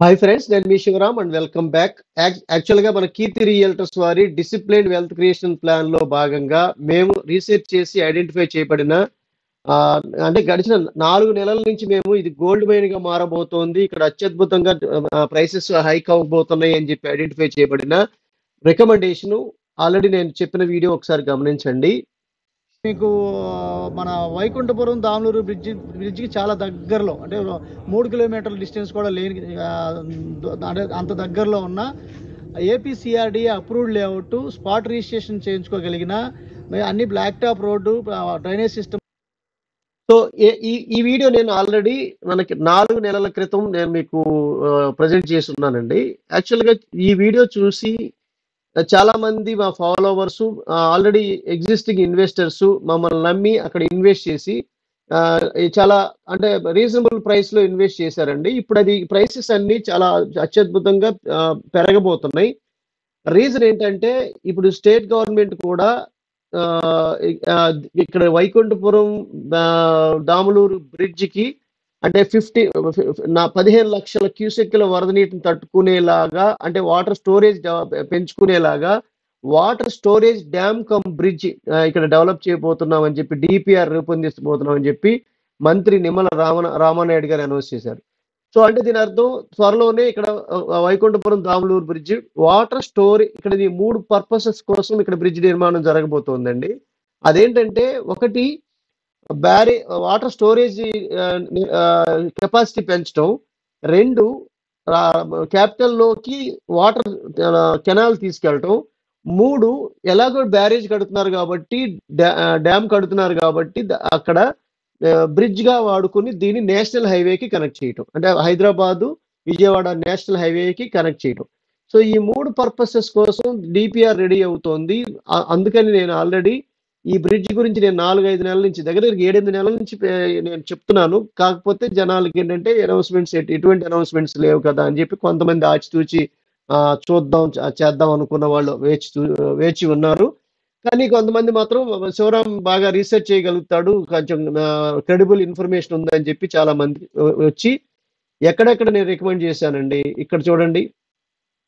Hi friends, నేను మీ Shivaram and welcome back. యాక్చువల్గా మన కీర్తి రియల్టర్స్ వారి డిసిప్లైన్ వెల్త్ క్రియేషన్ ప్లాన్ లో భాగంగా మేము రీసెర్చ్ చేసి ఐడెంటిఫై చేయబడిన ఆ, అంటే గడిచిన 4 నెలల నుంచి మేము ఇది గోల్డ్ మైన్ గా మారబోతోంది, ఇక్కడ అత్యద్భుతంగా ప్రైసెస్ హైక్ అవ్వబోతున్నాయి అని చెప్పి ఐడెంటిఫై చేయబడిన రికమెండేషన్ ఆల్రెడీ నేను చెప్పిన వీడియో ఒకసారి గమనించండి. మీకు మన వైకుంఠపురం దామలూరు బ్రిడ్జికి చాలా దగ్గరలో, అంటే 3 కిలోమీటర్ల డిస్టెన్స్ కూడా లేని, అంటే అంత దగ్గరలో ఉన్న APCRD approved layout, spot registration చేయించుకోగలిగిన, అన్ని black top road, drainage system. So ఈ వీడియో నేను ఆల్రెడీ మనకి 4 నెలల క్రితం నేను మీకు ప్రజెంట్ చేసి ఉన్నానండి. యాక్చువల్గా ఈ వీడియో చూసి చాలా మంది మా ఫాలోవర్స్, ఆల్రెడీ ఎగ్జిస్టింగ్ ఇన్వెస్టర్స్ మమ్మల్ని నమ్మి అక్కడ ఇన్వెస్ట్ చేసి చాలా అంటే రీజనబుల్ ప్రైస్ లో ఇన్వెస్ట్ చేశారండి. ఇప్పుడు అది ప్రైసెస్ అన్ని చాలా అత్యద్భుతంగా పెరగబోతున్నాయి. రీజన్ ఏంటంటే ఇప్పుడు స్టేట్ గవర్నమెంట్ కూడా ఆ, ఆ, ఇక్కడ వైకుంఠపురం దాములూరు బ్రిడ్జికి అంటే 15 లక్షల క్యూసెక్ల వరద నీటిని తట్టుకునేలాగా, అంటే వాటర్ స్టోరేజ్ పెంచుకునేలాగా water storage dam cum bridge ఇక్కడ డెవలప్ చేయబోతున్నాం అని చెప్పి, డిపిఆర్ రూపొందించబోతున్నాం అని చెప్పి మంత్రి నిమ్మల రామానాయుడు గారు అనౌన్స్ చేశారు. సో అంటే దీని అర్థం త్వరలోనే ఇక్కడ Vaikunthapuram Damuluru bridge water storage, ఇక్కడ ఈ 3 పర్పసెస్ కోసం ఇక్కడ బ్రిడ్జ్ నిర్మాణం జరగబోతోందండి. అదేంటంటే, ఒకటి వాటర్ స్టోరేజ్ కెపాసిటీ పెంచడం, 2 క్యాపిటల్ లోకి వాటర్ కెనాల్ తీసుకెళ్ళటం, 3 ఎలాగో బ్యారేజ్ కడుతున్నారు కాబట్టి, డ్యామ్ కడుతున్నారు కాబట్టి అక్కడ బ్రిడ్జ్ గా వాడుకుని దీన్ని నేషనల్ హైవేకి కనెక్ట్ చేయటం, అంటే హైదరాబాదు విజయవాడ నేషనల్ హైవేకి కనెక్ట్ చేయటం. సో ఈ 3 పర్పసెస్ కోసం డిపిఆర్ రెడీ అవుతోంది. అందుకని నేను ఆల్రెడీ ఈ బ్రిడ్జ్ గురించి నేను 4-5 నెలల నుంచి, దగ్గర 7-8 నెలల నుంచి నేను చెప్తున్నాను. కాకపోతే జనాలకి ఏంటంటే అనౌన్స్మెంట్స్, ఎటువంటి అనౌన్స్మెంట్స్ లేవు కదా అని చెప్పి కొంతమంది ఆచితూచి చూద్దాం చేద్దాం అనుకున్న వాళ్ళు వేచి ఉన్నారు. కానీ కొంతమంది మాత్రం శివరామ్ బాగా రీసెర్చ్ చేయగలుగుతాడు, కొంచెం క్రెడిబుల్ ఇన్ఫర్మేషన్ ఉందని చెప్పి చాలా మంది వచ్చి ఎక్కడెక్కడ నేను రికమెండ్ చేశానండి. ఇక్కడ చూడండి,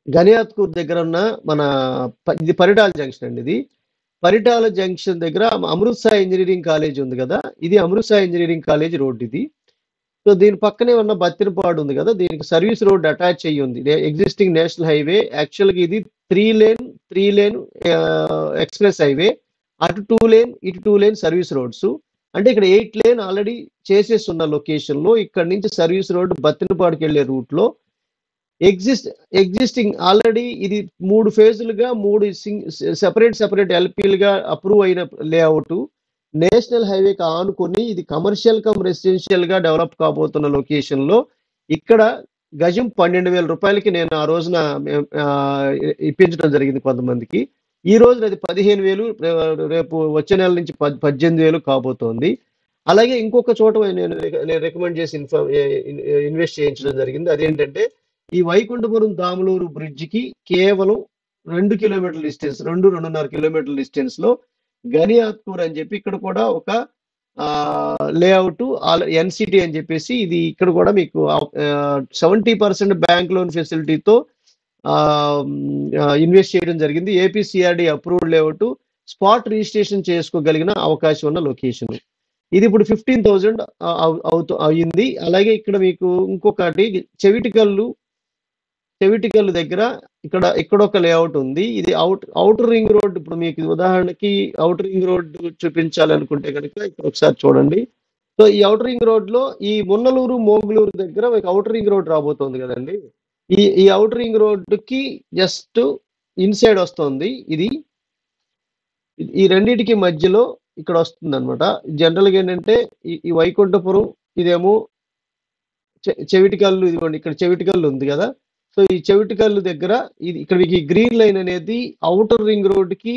గనియాత్కూర్ దగ్గర ఉన్న ఇది పరిటాల జంక్షన్ అండి. ఇది పరిటాల జంక్షన్ దగ్గర అమృత్సర్ ఇంజనీరింగ్ కాలేజ్ ఉంది కదా, ఇది అమృత్సర్ ఇంజనీరింగ్ కాలేజ్ రోడ్ ఇది. సో దీని పక్కనే ఉన్న బత్తినపాడు ఉంది కదా, దీనికి సర్వీస్ రోడ్ అటాచ్ అయ్యి ఉంది, ఎగ్జిస్టింగ్ నేషనల్ హైవే. యాక్చువల్గా ఇది 3 లేన్ ఎక్స్ప్రెస్ హైవే, అటు 2 లేన్ ఇటు 2 లేన్ సర్వీస్ రోడ్స్. అంటే ఇక్కడ 8 లేన్ ఆల్రెడీ చేసేస్తున్న లొకేషన్ లో ఇక్కడ నుంచి సర్వీస్ రోడ్ బత్తినపాడుకి వెళ్ళే రూట్ లో ఎగ్జిస్టింగ్ ఆల్రెడీ ఇది 3 ఫేజులుగా 3 సెపరేట్ ఎల్పీలుగా అప్రూవ్ అయిన లేఅవుట్, నేషనల్ హైవేకి ఆనుకొని ఇది కమర్షియల్ కమ్ రెసిడెన్షియల్ గా డెవలప్ కాబోతున్న లొకేషన్ లో ఇక్కడ గజం 12,000 రూపాయలకి నేను ఆ రోజున ఇప్పించడం జరిగింది కొంతమందికి. ఈ రోజున అది 15,000, రేపు వచ్చే నెల నుంచి 18,000 కాబోతోంది. అలాగే ఇంకొక చోట నేను రికమెండ్ చేసి ఇన్వెస్ట్ చేయించడం జరిగింది. అదేంటంటే, ఈ వైకుంఠపురం దాములూరు బ్రిడ్జికి కేవలం 2 కిలోమీటర్ల డిస్టెన్స్, 2-2.5 కిలోమీటర్ల డిస్టెన్స్ లో గనియాత్కూర్ అని చెప్పి ఇక్కడ కూడా ఒక లేఅవుట్ ఎన్సిటీ అని చెప్పేసి, ఇది ఇక్కడ కూడా మీకు 70% బ్యాంక్ లోన్ ఫెసిలిటీతో ఇన్వెస్ట్ చేయడం జరిగింది. APCRD approved layout, spot registration చేసుకోగలిగిన అవకాశం ఉన్న లొకేషన్ ఇది. ఇప్పుడు 15,000 అయింది. అలాగే ఇక్కడ మీకు ఇంకొకటి చెవిటికల్లు దగ్గర ఇక్కడ ఒక లేఅవుట్ ఉంది. ఇది అవుటర్ రింగ్ రోడ్. ఇప్పుడు మీకు ఉదాహరణకి అవుటర్ రింగ్ రోడ్ చూపించాలనుకుంటే కనుక ఇక్కడ ఒకసారి చూడండి. సో ఈ అవుటర్ రింగ్ రోడ్ లో ఈ మున్నలూరు మోగులూరు దగ్గర మీకు అవుటర్ రింగ్ రోడ్ రాబోతోంది కదండి. ఈ అవుటర్ రింగ్ రోడ్ కి జస్ట్ ఇన్సైడ్ వస్తుంది. ఇది ఈ రెండింటికి మధ్యలో ఇక్కడ వస్తుంది అనమాట. జనరల్ గా ఏంటంటే ఈ వైకుంఠపురం ఇదేమో చెవిటికల్లు, ఇదిగోండి ఇక్కడ చెవిటికల్లు ఉంది కదా. సో ఈ చెవిటికల్లు దగ్గర ఇక్కడ మీకు ఈ గ్రీన్ లైన్ అనేది అవుటర్ రింగ్ రోడ్ కి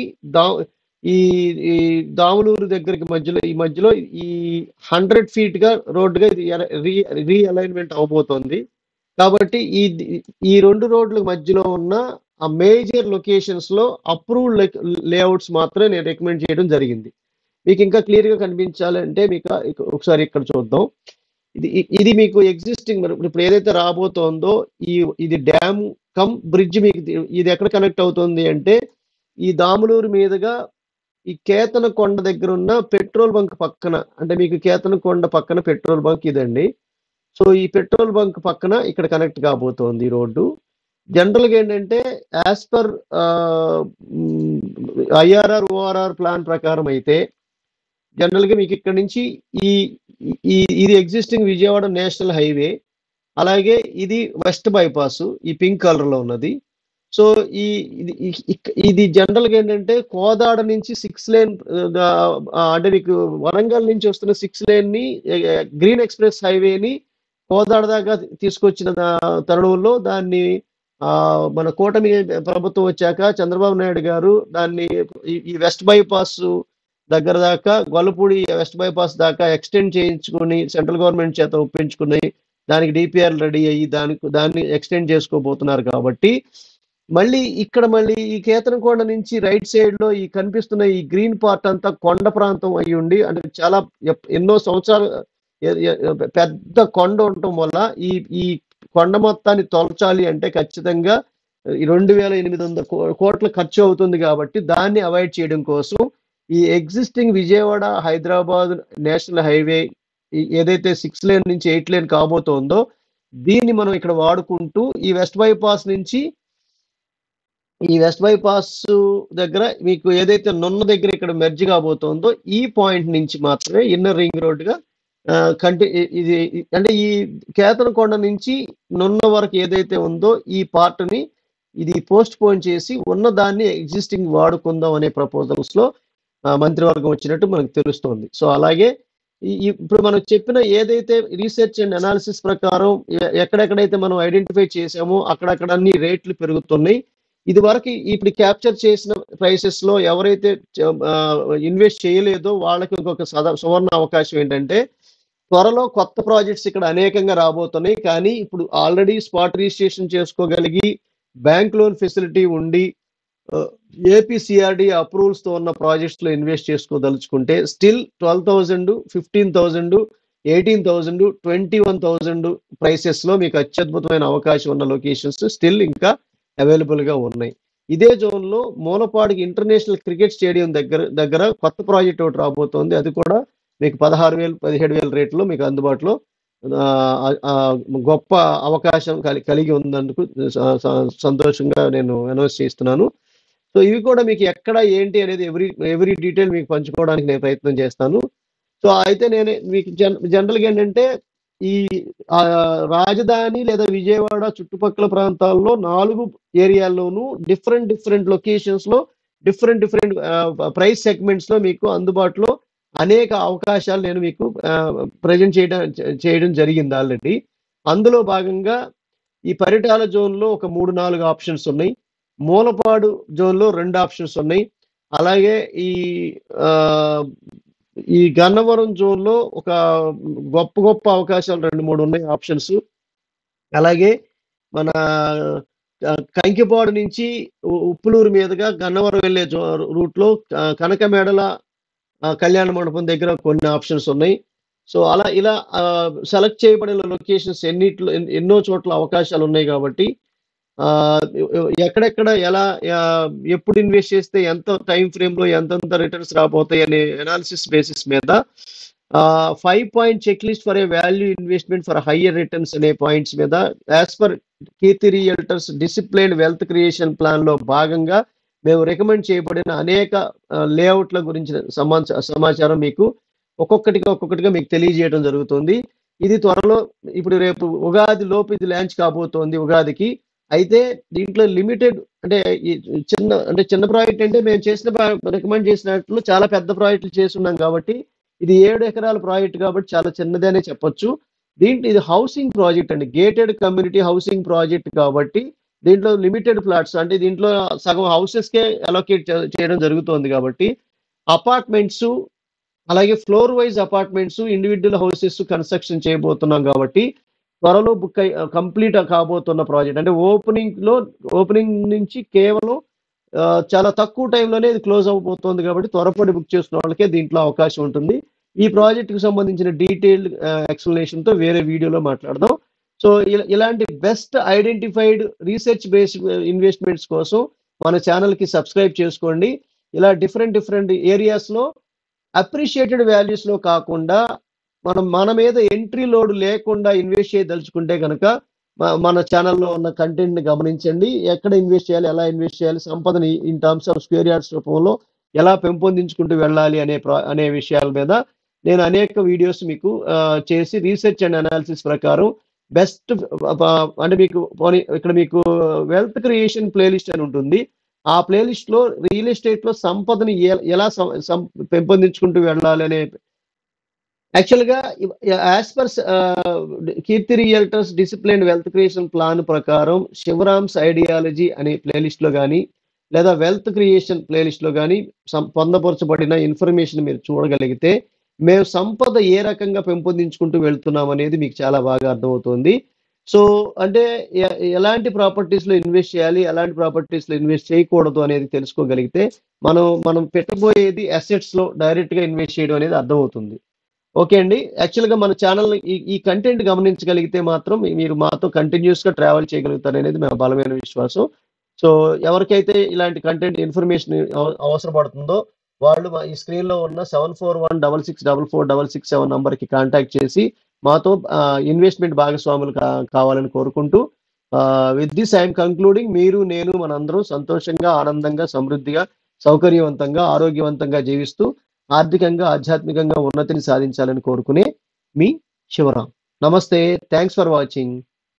ఈ దాములూరు దగ్గరికి మధ్యలో ఈ 100 ఫీట్ గా రోడ్డుగా ఇది రీఅలైన్మెంట్ అవబోతోంది. కాబట్టి ఈ 2 రోడ్ల మధ్యలో ఉన్న ఆ మేజర్ లొకేషన్స్ లో అప్రూవ్డ్ లేఅవుట్స్ మాత్రమే నేను రికమెండ్ చేయడం జరిగింది. మీకు ఇంకా క్లియర్ గా కనిపించాలంటే మీకు ఒకసారి ఇక్కడ చూద్దాం. ఇది మీకు ఎగ్జిస్టింగ్ మరి ఇప్పుడు ఏదైతే రాబోతోందో ఇది డ్యామ్ కమ్ బ్రిడ్జ్ మీకు ఇది ఎక్కడ కనెక్ట్ అవుతుంది అంటే ఈ దాములూరు మీదుగా ఈ కేతనకొండ దగ్గర ఉన్న పెట్రోల్ బంక్ పక్కన, అంటే మీకు కేతనకొండ పక్కన పెట్రోల్ బంక్ ఇదండి. సో ఈ పెట్రోల్ బంక్ పక్కన ఇక్కడ కనెక్ట్ కాబోతోంది ఈ రోడ్డు. జనరల్గా ఏంటంటే as per IRR ORR plan ప్రకారం అయితే జనరల్గా మీకు ఇక్కడ నుంచి ఇది ఎగ్జిస్టింగ్ విజయవాడ నేషనల్ హైవే, అలాగే ఇది వెస్ట్ బైపాస్ ఈ పింక్ కలర్ లో ఉన్నది. సో ఇది జనరల్గా ఏంటంటే కోదాడ నుంచి 6 లేన్, అంటే మీకు వరంగల్ నుంచి వస్తున్న 6 లేన్ ని గ్రీన్ ఎక్స్ప్రెస్ హైవేని కోదాడ దాకా తీసుకొచ్చిన తరుణంలో దాన్ని మన కూటమి ప్రభుత్వం వచ్చాక చంద్రబాబు నాయుడు గారు దాన్ని ఈ వెస్ట్ బైపాస్ దగ్గర దాకా గొల్లపూడి వెస్ట్ బైపాస్ దాకా ఎక్స్టెండ్ చేయించుకుని సెంట్రల్ గవర్నమెంట్ చేత ఒప్పించుకుని దానికి డిపిఆర్ రెడీ అయ్యి దాన్ని ఎక్స్టెండ్ చేసుకోబోతున్నారు. కాబట్టి మళ్ళీ ఈ కేతనకొండ నుంచి రైట్ సైడ్ లో ఈ కనిపిస్తున్న ఈ గ్రీన్ పార్ట్ అంతా కొండ ప్రాంతం అయి ఉండి, అంటే చాలా ఎన్నో సంవత్సరాలు పెద్ద కొండ ఉండటం వల్ల ఈ కొండ మొత్తాన్ని తొలచాలి అంటే ఖచ్చితంగా 2,800 కోట్ల ఖర్చు అవుతుంది. కాబట్టి దాన్ని అవాయిడ్ చేయడం కోసం ఈ existing Vijayawada Hyderabad national highway ఏదైతే 6 లేన్ నుంచి 8 లేన్ కాబోతోందో దీన్ని మనం ఇక్కడ వాడుకుంటూ ఈ వెస్ట్ బైపాస్ దగ్గర మీకు ఏదైతే నున్న దగ్గర ఇక్కడ మెర్జ్ కాబోతోందో ఈ పాయింట్ నుంచి మాత్రమే ఇన్నర్ రింగ్ రోడ్ గా ఇది అంటే ఈ కేతనకొండ నుంచి నున్న వరకు ఏదైతే ఉందో ఈ పార్ట్ ని ఇది పోస్ట్ పోన్ చేసి ఉన్న దాన్ని ఎగ్జిస్టింగ్ వాడుకుందాం అనే ప్రపోజల్స్ లో మంత్రివర్గం వచ్చినట్టు మనకు తెలుస్తోంది. సో అలాగే ఇప్పుడు మనం చెప్పిన ఏదైతే రీసెర్చ్ అండ్ అనాలిసిస్ ప్రకారం ఎక్కడెక్కడైతే మనం ఐడెంటిఫై చేసామో అక్కడక్కడ అన్ని రేట్లు పెరుగుతున్నాయి. ఇది వరకు ఇప్పుడు క్యాప్చర్ చేసిన ప్రైసెస్ లో ఎవరైతే ఇన్వెస్ట్ చేయలేదో వాళ్ళకి ఇంకొక సువర్ణ అవకాశం ఏంటంటే త్వరలో కొత్త ప్రాజెక్ట్స్ ఇక్కడ అనేకంగా రాబోతున్నాయి. కానీ ఇప్పుడు ఆల్రెడీ స్పాట్ రిజిస్ట్రేషన్ చేసుకోగలిగి బ్యాంక్ లోన్ ఫెసిలిటీ ఉండి ఏపీసీఆర్డీ అప్రూవల్స్ తో ఉన్న ప్రాజెక్ట్స్ లో ఇన్వెస్ట్ చేసుకోదలుచుకుంటే స్టిల్ 12,000, 15,000, 18,000, 21,000 ప్రైసెస్ లో మీకు అత్యద్భుతమైన అవకాశం ఉన్న లొకేషన్స్ స్టిల్ ఇంకా అవైలబుల్ గా ఉన్నాయి. ఇదే జోన్ లో మూలపాడికి ఇంటర్నేషనల్ క్రికెట్ స్టేడియం దగ్గర కొత్త ప్రాజెక్ట్ ఒకటి రాబోతోంది. అది కూడా మీకు 16,000, 17,000 రేట్లో మీకు అందుబాటులో గొప్ప అవకాశం కలిగి ఉన్నందుకు సంతోషంగా నేను అనౌన్స్ చేస్తున్నాను. సో ఇవి కూడా మీకు ఎక్కడ ఏంటి అనేది ఎవ్రీ డీటెయిల్ మీకు పంచుకోవడానికి నేను ప్రయత్నం చేస్తాను. సో అయితే నేను మీకు జనరల్గా ఏంటంటే ఈ రాజధాని లేదా విజయవాడ చుట్టుపక్కల ప్రాంతాల్లో 4 ఏరియాల్లోనూ డిఫరెంట్ లొకేషన్స్ లో డిఫరెంట్ ప్రైస్ సెగ్మెంట్స్ లో మీకు అందుబాటులో అనేక అవకాశాలు నేను మీకు ప్రజెంట్ చేయడం జరిగింది ఆల్రెడీ. అందులో భాగంగా ఈ పరిటాల జోన్లో ఒక 3-4 ఆప్షన్స్ ఉన్నాయి. మూలపాడు జోన్లో 2 ఆప్షన్స్ ఉన్నాయి. అలాగే ఈ గన్నవరం జోన్లో ఒక గొప్ప అవకాశాలు 2-3 ఉన్నాయి ఆప్షన్స్. అలాగే మన కంకిపాడు నుంచి ఉప్పులూరు మీదుగా గన్నవరం వెళ్ళే రూట్లో కనకమేడల కళ్యాణ మండపం దగ్గర కొన్ని ఆప్షన్స్ ఉన్నాయి. సో ఇలా సెలెక్ట్ చేయబడిన లొకేషన్స్ ఎన్నో చోట్ల అవకాశాలు ఉన్నాయి. కాబట్టి ఎక్కడెక్కడ ఎలా ఎప్పుడు ఇన్వెస్ట్ చేస్తే ఎంత టైం ఫ్రేమ్ లో ఎంతంత రిటర్న్స్ రాబోతాయి అనే అనాలిసిస్ బేసిస్ మీద 5 point check list for a value investment for higher returns అనే పాయింట్స్ మీద as per Keerthi realtors discipline wealth creation plan లో భాగంగా మేము రికమెండ్ చేయబడిన అనేక లేఅవుట్ల గురించిన సమాచారం మీకు ఒక్కొక్కటిగా మీకు తెలియజేయడం జరుగుతుంది. ఇది త్వరలో ఇప్పుడు రేపు ఉగాది లోపు ఇది లాంచ్ కాబోతోంది ఉగాదికి. అయితే దీంట్లో లిమిటెడ్ అంటే చిన్న ప్రాజెక్ట్ అంటే మేము రికమెండ్ చేసినట్లు చాలా పెద్ద ప్రాజెక్టులు చేస్తున్నాం కాబట్టి ఇది 7 ఎకరాల ప్రాజెక్ట్ కాబట్టి చాలా చిన్నదనే చెప్పొచ్చు. ఇది హౌసింగ్ ప్రాజెక్ట్ అండి, గేటెడ్ కమ్యూనిటీ హౌసింగ్ ప్రాజెక్ట్ కాబట్టి దీంట్లో లిమిటెడ్ ఫ్లాట్స్ అంటే దీంట్లో సగం హౌసెస్కే అలొకేట్ చేయడం జరుగుతోంది. కాబట్టి అపార్ట్మెంట్స్ అలాగే floor wise apartments individual houses construction చేయబోతున్నాం. కాబట్టి త్వరలో కంప్లీట్ కాబోతున్న ప్రాజెక్ట్ అంటే ఓపెనింగ్ నుంచి కేవలం చాలా తక్కువ టైంలోనే ఇది క్లోజ్ అవబోతోంది. కాబట్టి త్వరపడి బుక్ చేసుకున్న వాళ్ళకే దీంట్లో అవకాశం ఉంటుంది. ఈ ప్రాజెక్ట్కి సంబంధించిన డీటెయిల్డ్ ఎక్స్ప్లెనేషన్తో వేరే వీడియోలో మాట్లాడదాం. సో ఇలాంటి best identified research based investments కోసం మన ఛానల్కి సబ్స్క్రైబ్ చేసుకోండి. ఇలా డిఫరెంట్ ఏరియాస్లో అప్రిషియేటెడ్ వాల్యూస్లో కాకుండా మన మీద ఎంట్రీ లోడ్ లేకుండా ఇన్వెస్ట్ చేయదలుచుకుంటే కనుక మన ఛానల్లో ఉన్న కంటెంట్ని గమనించండి. ఎక్కడ ఇన్వెస్ట్ చేయాలి, ఎలా ఇన్వెస్ట్ చేయాలి, సంపదని in terms of square yards రూపంలో ఎలా పెంపొందించుకుంటూ వెళ్ళాలి అనే విషయాల మీద నేను అనేక వీడియోస్ మీకు చేసి రీసెర్చ్ అండ్ అనాలిసిస్ ప్రకారం బెస్ట్ అంటే ఇక్కడ మీకు వెల్త్ క్రియేషన్ ప్లేలిస్ట్ అని ఉంటుంది. ఆ ప్లేలిస్ట్లో రియల్ ఎస్టేట్లో సంపదని ఎలా పెంపొందించుకుంటూ వెళ్ళాలి అనే యాక్చువల్గా as per Keerthi realtors discipline wealth creation plan ప్రకారం శివరామ్స్ ఐడియాలజీ అనే ప్లేలిస్ట్లో కానీ లేదా వెల్త్ క్రియేషన్ ప్లేలిస్ట్లో కానీ పొందపరచబడిన ఇన్ఫర్మేషన్ మీరు చూడగలిగితే మేము సంపద ఏ రకంగా పెంపొందించుకుంటూ వెళ్తున్నాం అనేది మీకు చాలా బాగా అర్థమవుతుంది. సో అంటే ఎలాంటి ప్రాపర్టీస్లో ఇన్వెస్ట్ చేయాలి, ఎలాంటి ప్రాపర్టీస్లో ఇన్వెస్ట్ చేయకూడదు అనేది తెలుసుకోగలిగితే మనం పెట్టబోయేది అసెట్స్లో డైరెక్ట్గా ఇన్వెస్ట్ చేయడం అనేది అర్థమవుతుంది. ఓకే అండి. యాక్చువల్గా మన ఛానల్ ఈ కంటెంట్ గమనించగలిగితే మాత్రం మీరు మాతో కంటిన్యూస్గా ట్రావెల్ చేయగలుగుతారు అనేది మా బలమైన విశ్వాసం. సో ఎవరికైతే ఇలాంటి కంటెంట్ ఇన్ఫర్మేషన్ అవసరపడుతుందో వాళ్ళు ఈ స్క్రీన్లో ఉన్న 7416644667 నంబర్కి కాంటాక్ట్ చేసి మాతో ఇన్వెస్ట్మెంట్ భాగస్వాములు కావాలని కోరుకుంటూ విత్ దిస్ ఐఎమ్ కంక్లూడింగ్. మీరు నేను మనందరం సంతోషంగా, ఆనందంగా, సమృద్ధిగా, సౌకర్యవంతంగా, ఆరోగ్యవంతంగా జీవిస్తూ ఆర్థికంగా, ఆధ్యాత్మికంగా ఉన్నతిని సాధించాలని కోరుకునే మీ శివరాం. నమస్తే. Thanks for watching.